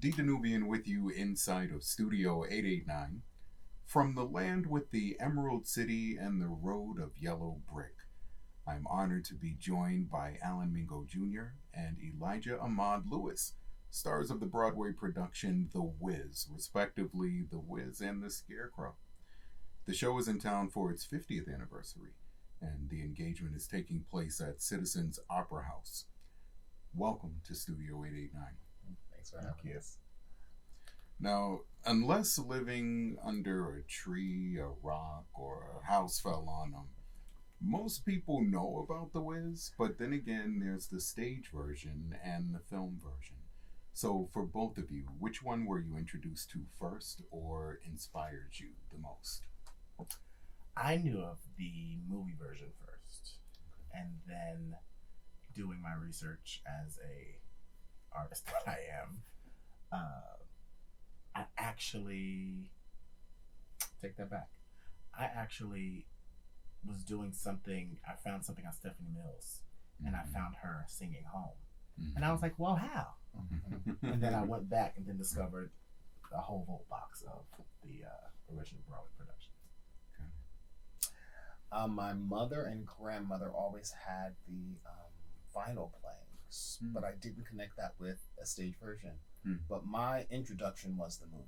D.Danubian with you inside of Studio 889. From the land with the Emerald City and the road of yellow brick, I'm honored to be joined by Alan Mingo Jr. and Elijah Ahmad Lewis, stars of the Broadway production The Wiz, respectively The Wiz and the Scarecrow. The show is in town for its 50th anniversary, and the engagement is taking place at Citizens Opera House. Welcome to Studio 889. Thanks for having us. Now, unless living under a tree, a rock, or a house fell on them, most people know about The Wiz, but then again, there's the stage version and the film version. So for both of you, which one were you introduced to first or inspired you the most? I knew of the movie version first, and then doing my research as a artist that I am, I actually take that back. I actually was doing something. I found something on Stephanie Mills, and I found her singing Home, and I was like, "Well, how?" And then I went back and then discovered a whole vault box of the original Broadway production. My mother and grandmother always had the vinyl playings, but I didn't connect that with a stage version. But my introduction was the movie.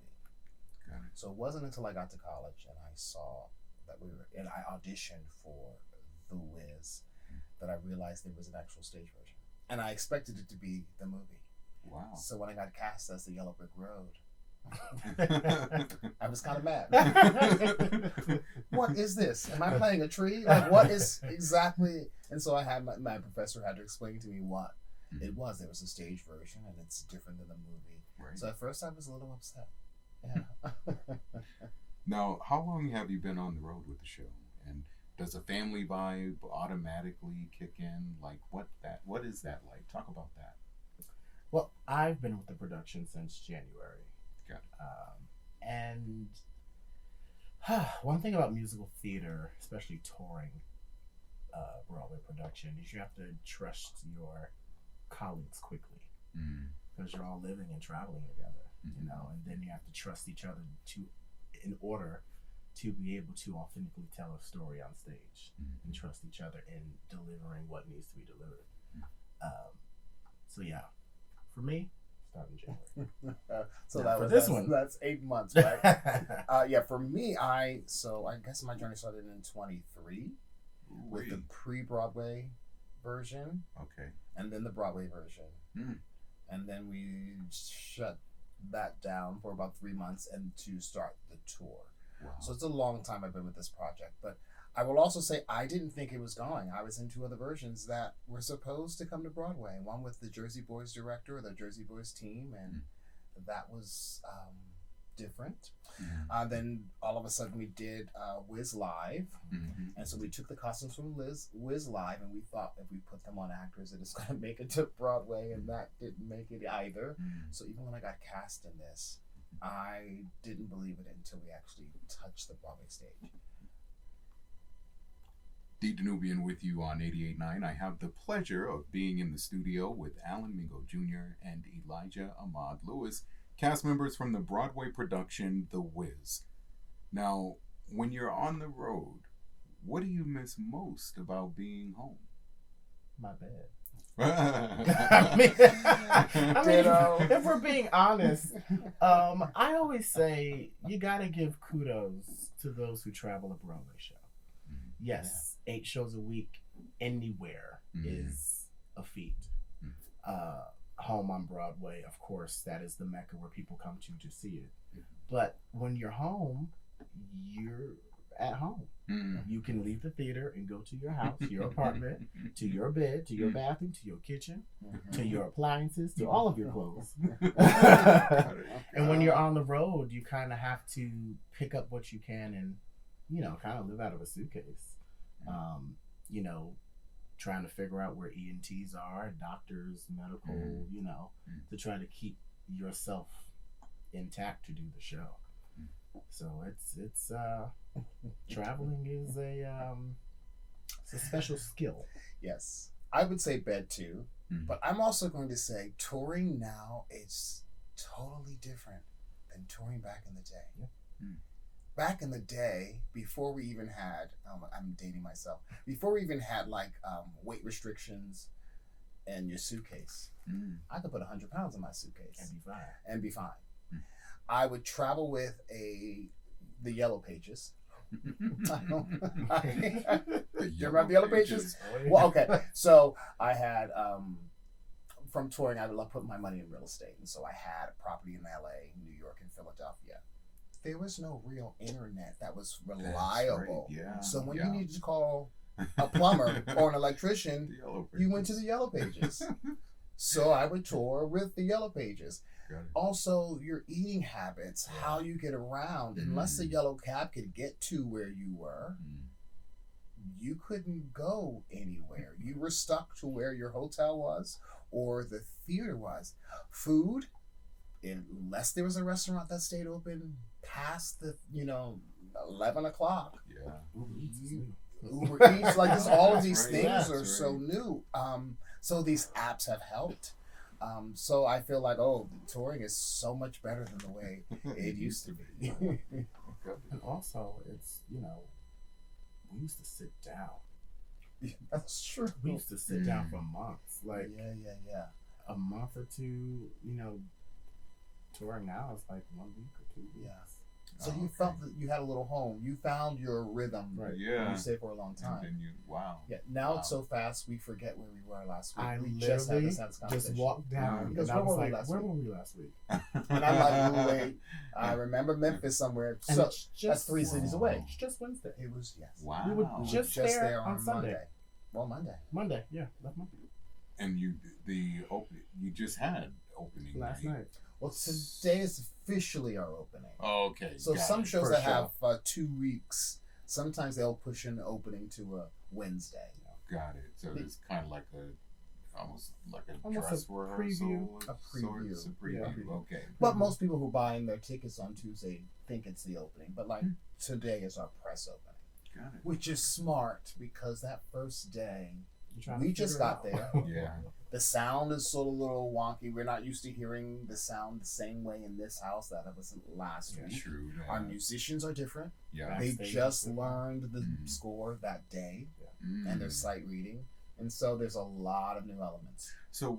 So it wasn't until I got to college and I saw that and I auditioned for The Wiz that I realized there was an actual stage version. And I expected it to be the movie. Wow. So when I got cast as the Yellow Brick Road, I was kind of mad. What is this? Am I playing a tree? Like, what is exactly? And so I had my professor had to explain to me what it was. There was a stage version, and it's different than the movie. Right. So at first I was a little upset. Yeah. Now, how long have you been on the road with the show? And does a family vibe automatically kick in? Like, what is that like? Talk about that. Well, I've been with the production since January. Got it. And one thing about musical theater, especially touring Broadway production, is you have to trust your colleagues quickly because you're all living and traveling together, you know, and then you have to trust each other in order to be able to authentically tell a story on stage and trust each other in delivering what needs to be delivered. So yeah, for me, starting January. So now, that for was this one. That's 8 months, right? Yeah, for me, I guess my journey started in 23 with the pre-Broadway version. Okay. And then the Broadway version. And then we shut that down for about 3 months and to start the tour. Wow. So it's a long time I've been with this project. But I will also say I didn't think it was going. I was in 2 other versions that were supposed to come to Broadway. One with the Jersey Boys director, the Jersey Boys team, and that was different. Then all of a sudden we did Wiz Live, and so we took the costumes from Wiz Live, and we thought if we put them on actors that it's going to make it to Broadway, and that didn't make it either. So even when I got cast in this, I didn't believe it until we actually touched the Broadway stage. D.Danubian with you on 88.9. I have the pleasure of being in the studio with Alan Mingo Jr. and Elijah Ahmad Lewis, cast members from the Broadway production The Wiz. Now, when you're on the road, what do you miss most about being home? My bed. I mean, if we're being honest, I always say you gotta give kudos to those who travel a Broadway show. Yes, 8 shows a week anywhere is a feat. Home on Broadway, of course, that is the mecca where people come to see it. But when you're home, you're at home. You can leave the theater and go to your house, your apartment, to your bed, to your bathroom, to your kitchen, to your appliances, to all of your clothes. And when you're on the road, you kind of have to pick up what you can and, you know, kind of live out of a suitcase. You know, trying to figure out where ENTs are, doctors, medical, you know, to try to keep yourself intact to do the show. So it's traveling is it's a special skill. Yes, I would say bed too, but I'm also going to say touring now is totally different than touring back in the day. Yeah. Mm. Back in the day, before we even had, I'm dating myself, before we even had like weight restrictions and your suitcase, I could put 100 pounds in my suitcase and be fine. Mm. I would travel with the Yellow Pages. You remember the Yellow Pages? Well, okay. So I had, from touring, I would put my money in real estate. And so I had a property in LA, New York, and Philadelphia. There was no real internet that was reliable. Right. Yeah. So when you needed to call a plumber or an electrician, you went to the Yellow Pages. So I would tour with the Yellow Pages. Also, your eating habits, how you get around. Unless the yellow cab could get to where you were, you couldn't go anywhere. You were stuck to where your hotel was or the theater was. Food, unless there was a restaurant that stayed open past the 11 o'clock. Yeah. Uber Eats, like this, all of these Right. things Yeah, are so new. So these apps have helped. So I feel like, touring is so much better than the way it used to be. And also, it's, we used to sit down. Yeah, that's true. We used to sit down for months. Like, Yeah. a month or two, touring now is like 1 week or 2 weeks. Yeah. So you felt that you had a little home. You found your rhythm. Right. Yeah. You stayed for a long time. And then wow. Yeah. Now it's so fast, we forget where we were last week. I we literally this conversation. just walked down Because and I where was were we like, last where week? were we last week? And I'm like, wait, I remember Memphis somewhere. And So it's just, that's 3 cities away. It's just Wednesday. It was, yes. Wow. We were just there on Sunday. Monday. Well, Monday. Monday, yeah, last Monday. And you just had opening Last night. Well, today is officially our opening. Oh, okay. So Got some it. shows First that have 2 weeks, sometimes they'll push an opening to a Wednesday. Got it. So it's kind of like almost like a Almost dress a rehearsal. preview. A preview. Sorts of preview. Yeah. Okay. But most people who buy their tickets on Tuesday think it's the opening. But like today is our press opening, Got it. which is smart because that first day You're trying to we just figure it got out. there. Yeah. The sound is sort of a little wonky. We're not used to hearing the sound the same way in this house that it was last week. True. Yeah. Our musicians are different. Yeah. They Backstage just is different. learned the score that day, Mm. and their sight reading, and so there's a lot of new elements. So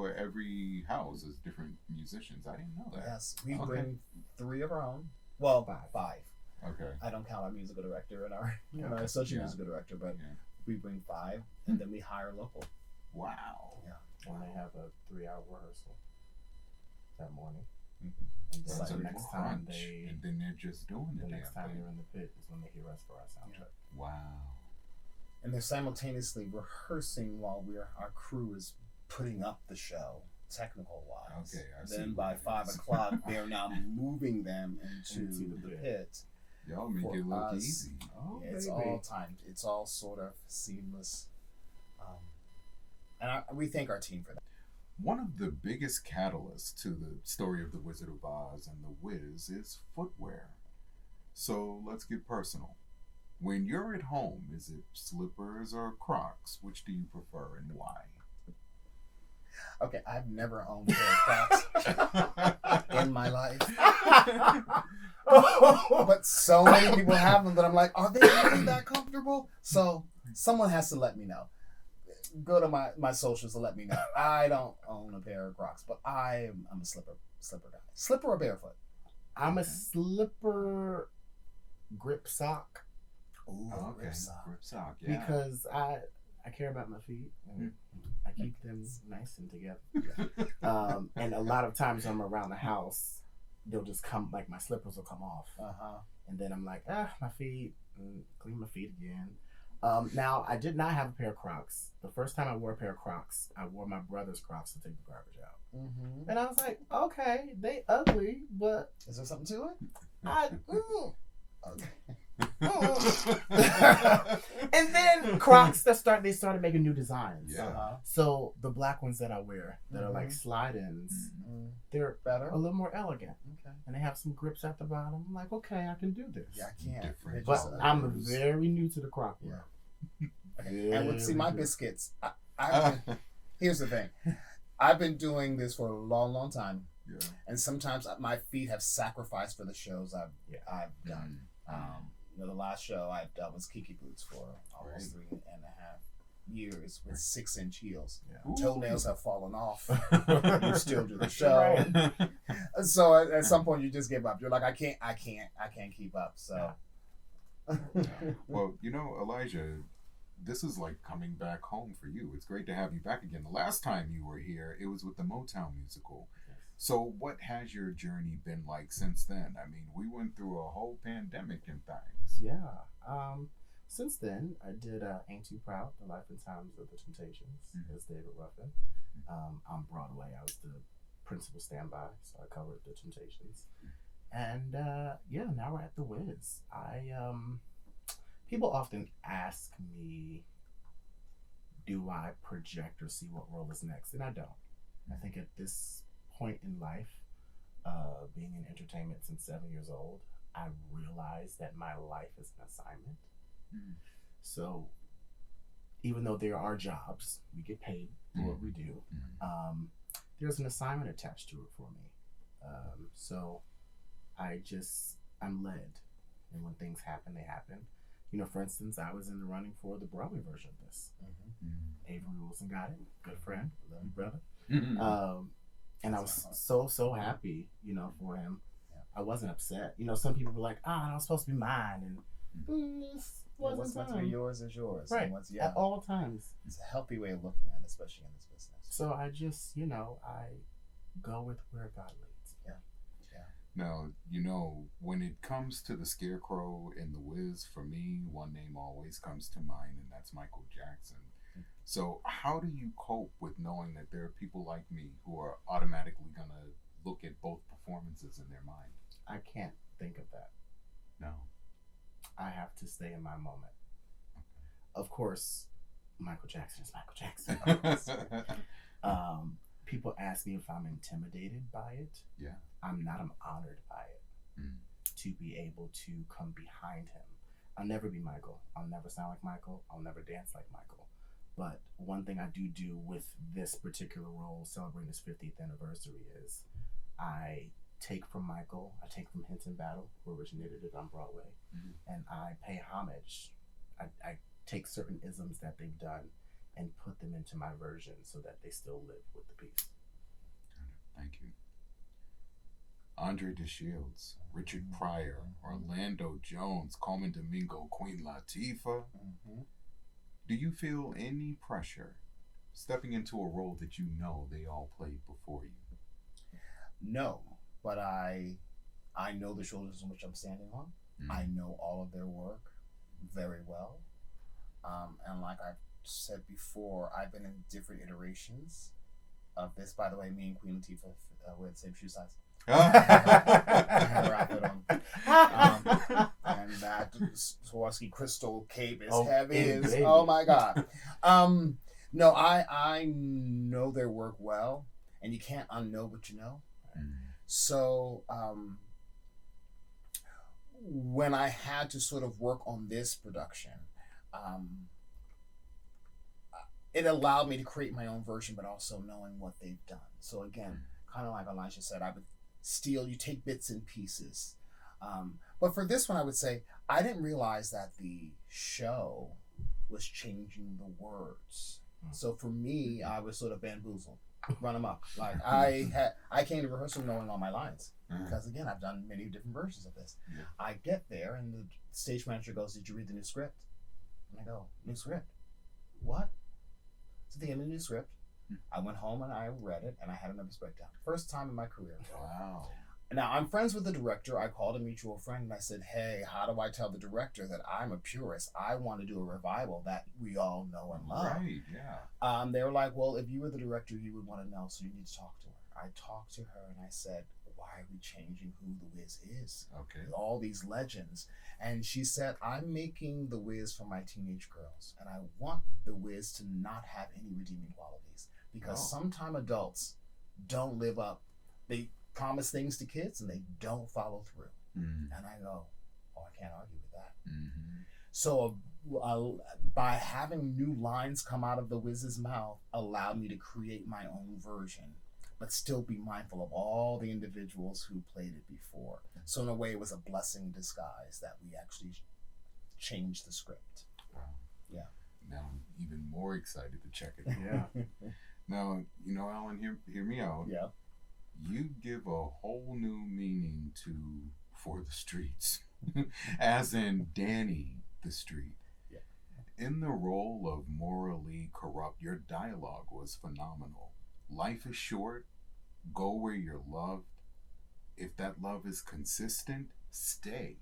every house is different musicians. I didn't know that. Yes, we Okay. bring 3 of our own. Well, 5. Okay. I don't count our musical director and our Okay. associate Yeah. musical director, but Yeah. we bring 5, and then we hire local. Wow. And they have a 3-hour rehearsal that morning. Mm-hmm. And then That's the a next crunch, time and then they're just doing the the next damn time thing. they're in the pit is when they hear us for our soundcheck. Wow. And they're simultaneously rehearsing while our crew is putting up the show, technical wise. Okay, I see Then what by it 5 is. o'clock, they're now moving them into Into the the pit. Y'all make For it look us. easy. Oh, It's baby. all timed. It's all sort of seamless. And we thank our team for that. One of the biggest catalysts to the story of The Wizard of Oz and The Wiz is footwear. So let's get personal. When you're at home, is it slippers or Crocs? Which do you prefer and why? Okay, I've never owned a pair of Crocs in my life. But so many people have them that I'm like, are they really that comfortable? So someone has to let me know. Go to my socials to let me know. I don't own a pair of Crocs, but I'm a slipper guy. Slipper or barefoot? I'm a slipper grip sock Ooh, Oh, okay. grip sock. Grip sock, yeah. because I care about my feet and I keep them nice and together. And a lot of times I'm around the house, they'll just come, like my slippers will come off. And then I'm like, my feet, and clean my feet again. Now, I did not have a pair of Crocs. The first time I wore a pair of Crocs, I wore my brother's Crocs to take the garbage out. Mm-hmm. And I was like, okay, they ugly, but Is there something to it? Okay. Okay. And then Crocs they started making new designs. Yeah. So the black ones that I wear that are like slide-ins, they're Better. a little more elegant. Okay. And they have some grips at the bottom. I'm like, okay, I can do this. Yeah, I can't. Different. It But just, I'm very new to the Croc world. and with see my Very biscuits. Here's the thing. I've been doing this for a long, long time. Yeah. And sometimes my feet have sacrificed for the shows I've done. The last show I've done was Kiki Boots for almost 3.5 years with 6-inch heels. Yeah. Toenails have fallen off. You still do the show. So at some point you just give up. You're like, I can't keep up. So well, Elijah, this is like coming back home for you. It's great to have you back again. The last time you were here, it was with the Motown musical. Yes. So what has your journey been like since then? I mean, we went through a whole pandemic and things. Yeah. Since then, I did Ain't Too Proud, The Life and Times of the Temptations as David Ruffin. On Broadway, I was the principal standby, so I covered the Temptations. And now we're at The Wiz. People often ask me, do I project or see what role is next? And I don't. I think at this point in life, being in entertainment since 7 years old, I realized that my life is an assignment. So even though there are jobs, we get paid for what we do, there's an assignment attached to it for me. So I'm led. And when things happen, they happen. For instance, I was in the running for the Broadway version of this. Avery Wilson got it. Good friend. Love you, brother. And I was so happy, for him. Yeah. I wasn't upset. Some people were like, that was supposed to be mine. And what's meant to be yours is yours. Right. At all times. It's a healthy way of looking at it, especially in this business. So I just, I go with where God leads. Now, when it comes to the Scarecrow in The Wiz, for me, one name always comes to mind, and that's Michael Jackson. So how do you cope with knowing that there are people like me who are automatically going to look at both performances in their mind? I can't think of that. No. I have to stay in my moment. Okay. Of course, Michael Jackson is Michael Jackson. People ask me if I'm intimidated by it. Yeah. I'm not. I'm honored by it. To be able to come behind him. I'll never be Michael. I'll never sound like Michael. I'll never dance like Michael. But one thing I do with this particular role, celebrating his 50th anniversary, is I take from Michael, I take from Hinton Battle, who originated it on Broadway, and I pay homage. I take certain isms that they've done and put them into my version so that they still live with the piece. Thank you. Andre DeShields, Richard Pryor, Orlando Jones, Carmen Domingo, Queen Latifah. Do you feel any pressure stepping into a role that they all played before you? No, but I know the shoulders on which I'm standing on. I know all of their work very well. And like I've said before, I've been in different iterations of this. By the way, me and Queen Latifah wear the same shoe size. I have her outfit on. And that Swarovski crystal cape is heavy as, oh my God. No, I know their work well, and you can't unknow what you know. So when I had to sort of work on this production, it allowed me to create my own version, but also knowing what they've done. So again, kind of like Elijah said, I would you take bits and pieces. But for this one, I would say, I didn't realize that the show was changing the words. So for me, I was sort of bamboozled, run amok. Like I came to rehearsal knowing all my lines. Because again, I've done many different versions of this. I get there and the stage manager goes, "Did you read the new script?" And I go, "New script? What?" So they gave me the new script. I went home and I read it and I had a nervous breakdown. First time in my career. Wow. Now, I'm friends with the director. I called a mutual friend and I said, "Hey, how do I tell the director that I'm a purist? I want to do a revival that we all know and love." Right, yeah. They were like, "Well, if you were the director, you would want to know, so you need to talk to her." I talked to her and I said, "Why are we changing who The Wiz is? Okay. All these legends." And she said, "I'm making The Wiz for my teenage girls, and I want The Wiz to not have any redeeming qualities. Because sometimes adults don't live up. They promise things to kids and they don't follow through." And I go, I can't argue with that. So by having new lines come out of The Wiz's mouth allowed me to create my own version but still be mindful of all the individuals who played it before. So in a way, it was a blessing in disguise that we actually changed the script. Wow. Yeah. Now I'm even more excited to check it out. Yeah. Now, Alan, hear me out. Yeah. You give a whole new meaning to For the Streets, as in Danny the Street. Yeah. In the role of morally corrupt, your dialogue was phenomenal. Life is short. Go where you're loved. If that love is consistent, stay.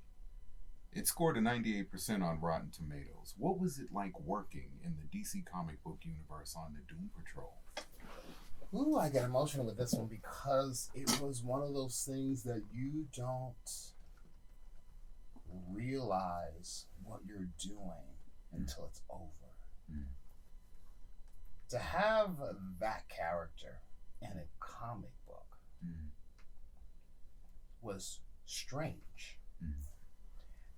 It scored a 98% on Rotten Tomatoes. What was it like working in the DC comic book universe on the Doom Patrol? Ooh, I get emotional with this one because it was one of those things that you don't realize what you're doing until it's over. Mm. To have that character in a comic book was strange. Mm.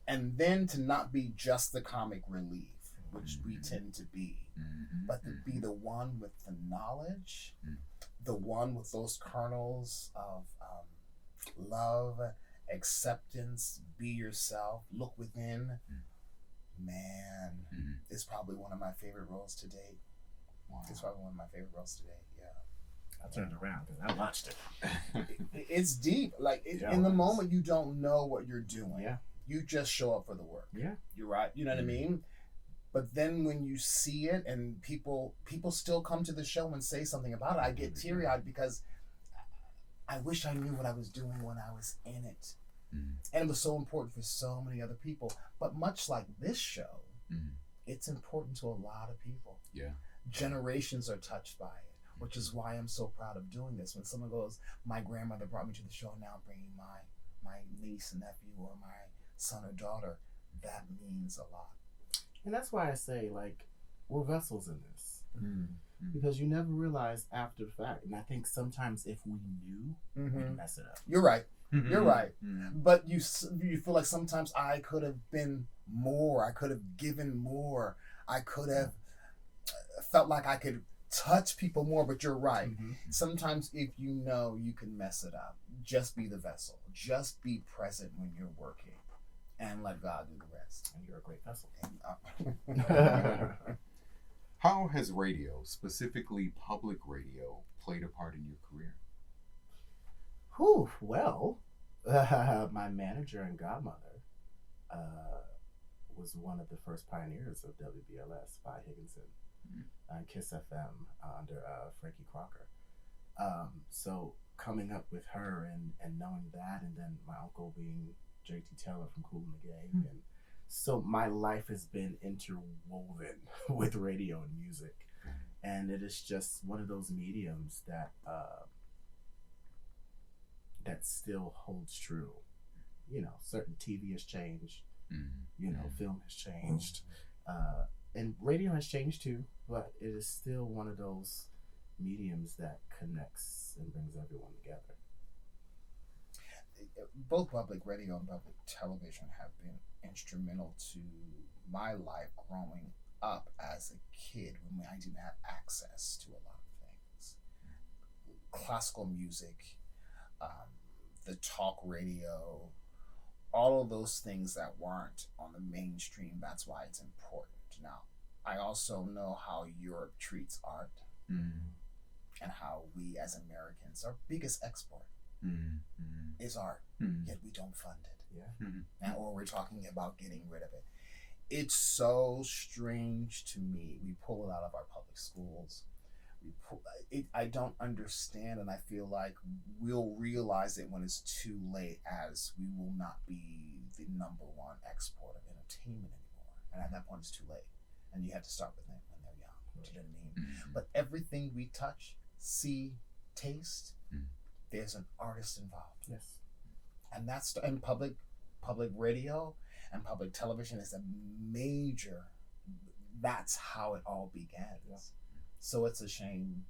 And then to not be just the comic relief, which we tend to be, but to be the one with the knowledge, the one with those kernels of love, acceptance, be yourself, look within, man, it's probably one of my favorite roles to date. Wow. It's probably one of my favorite roles to date, yeah. I turned around because I watched it. It's deep. Like, Yeah, in the it is. moment, you don't know what you're doing. Yeah. You just show up for the work. Yeah. You're right. You know what I mean? But then when you see it and people still come to the show and say something about it, I get teary-eyed because I wish I knew what I was doing when I was in it. And it was so important for so many other people. But much like this show, it's important to a lot of people. Yeah. Generations are touched by it, which is why I'm so proud of doing this. When someone goes, my grandmother brought me to the show, now I'm bringing my niece and nephew or my son or daughter, that means a lot. And that's why I say, like, we're vessels in this. Because you never realize after the fact. And I think sometimes if we knew, we'd mess it up. You're right. You're right. But you feel like sometimes I could have been more. I could have given more. I could have felt like I could touch people more. But you're right. Sometimes if you know, you can mess it up. Just be the vessel. Just be present when you're working. And let God do the rest. And you're a great vessel. How has radio, specifically public radio, played a part in your career? Well, my manager and godmother was one of the first pioneers of WBLS, Vi Higginson, on Kiss FM under Frankie Crocker. So coming up with her and knowing that, and then my uncle being JT Taylor from Kool and the Gang, and so my life has been interwoven with radio and music, and it is just one of those mediums that that still holds true. Certain TV has changed, film has changed, and radio has changed too, but it is still one of those mediums that connects and brings everyone together. Both public radio and public television have been instrumental to my life growing up as a kid when I didn't have access to a lot of things. Classical music, the talk radio, all of those things that weren't on the mainstream, that's why it's important. Now, I also know how Europe treats art and how we as Americans, our biggest export is art, yet we don't fund it. Or we're talking about getting rid of it. It's so strange to me. We pull it out of our public schools. I don't understand, and I feel like we'll realize it when it's too late, as we will not be the number one export of entertainment anymore. And at that point, it's too late. And you have to start with them when they're young. Do you know what I mean? But everything we touch, see, taste, there's an artist involved. Yes. And that's in public radio and public television is a major. That's how it all began. Yeah. So it's a shame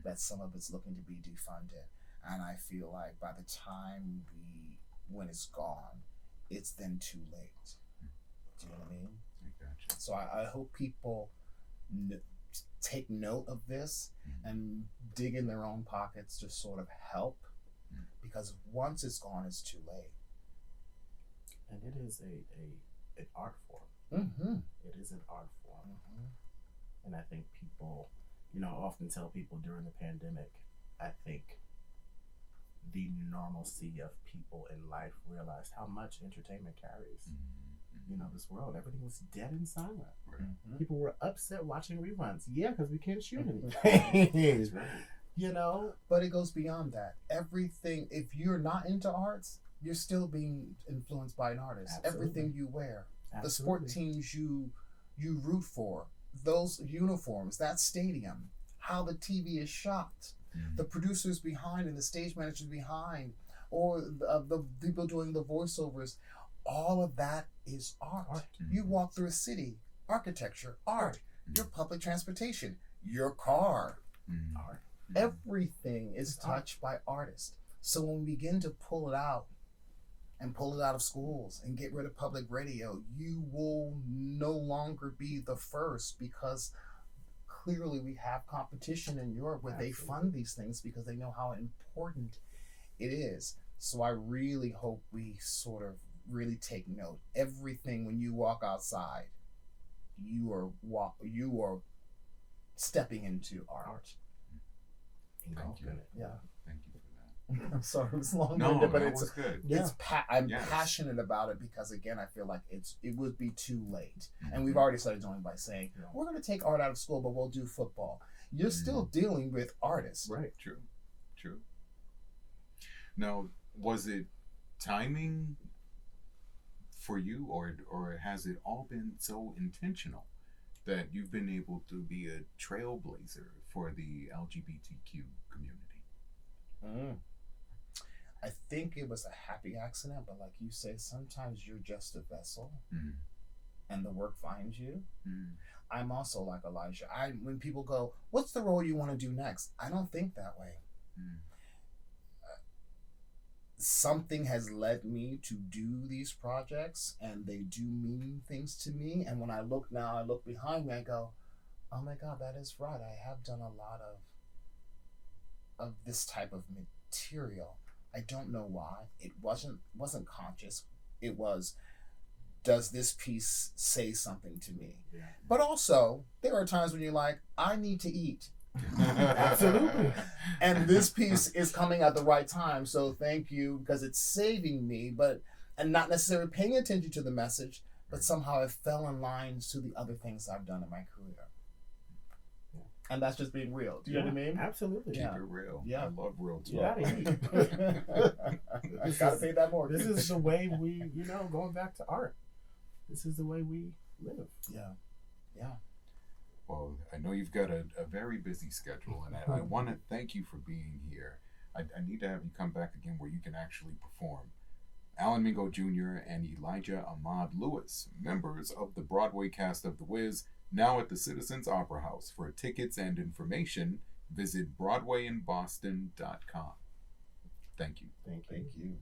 that some of it's looking to be defunded, and I feel like by the time when it's gone, it's then too late. Do you know what I mean? I gotcha. So I hope people take note of this and dig in their own pockets to sort of help, because once it's gone, it's too late. And it is an art form. Mm-hmm. It is an art form. Mm-hmm. And I think people, you know, often tell people during the pandemic, I think the normalcy of people in life realized how much entertainment carries. You know, this world, everything was dead and silent. Mm-hmm. People were upset watching reruns. Yeah, because we can't shoot anything. That's right. You know? But it goes beyond that. Everything, if you're not into arts, you're still being influenced by an artist. Absolutely. Everything you wear, Absolutely. the sport teams you root for, those uniforms, that stadium, how the TV is shot, the producers behind and the stage managers behind, or the people doing the voiceovers, all of that is art. You walk through a city, architecture, art, your public transportation, your car, art. Everything is touched by artists. So when we begin to pull it out and pull it out of schools and get rid of public radio, you will no longer be the first, because clearly we have competition in Europe where they fund these things because they know how important it is. So I really hope we sort of really take note. Everything, when you walk outside, you are stepping into art. Thank you. Yeah. Thank you for that. I'm sorry, it was long-winded, No, but that it's was good. I'm Yes. passionate about it because, again, I feel like it would be too late. And we've already started doing by saying, we're going to take art out of school, but we'll do football. You're still dealing with artists. Right. True. Now, was it timing for you, or has it all been so intentional that you've been able to be a trailblazer for the LGBTQ community? I think it was a happy accident, but like you say, sometimes you're just a vessel and the work finds you. I'm also like Elijah. When people go, what's the role you want to do next? I don't think that way. Something has led me to do these projects, and they do mean things to me. And when I look behind me, I go, oh my God, that is right. I have done a lot of this type of material. I don't know why. It wasn't conscious. It was, does this piece say something to me? Yeah. But also, there are times when you're like, I need to eat. Absolutely. And this piece is coming at the right time, so thank you, because it's saving me, and not necessarily paying attention to the message, but somehow it fell in line to the other things I've done in my career. And that's just being real. Do you know what I mean? Absolutely. Keep it real. Yeah. I love real talk. You gotta eat. Gotta pay that mortgage. This is the way we, going back to art. This is the way we live. Yeah. Well, I know you've got a very busy schedule, and I want to thank you for being here. I need to have you come back again where you can actually perform. Alan Mingo Jr. and Elijah Ahmad Lewis, members of the Broadway cast of The Wiz, now at the Citizens Opera House. For tickets and information, visit BroadwayInBoston.com. Thank you. Thank you. Thank you.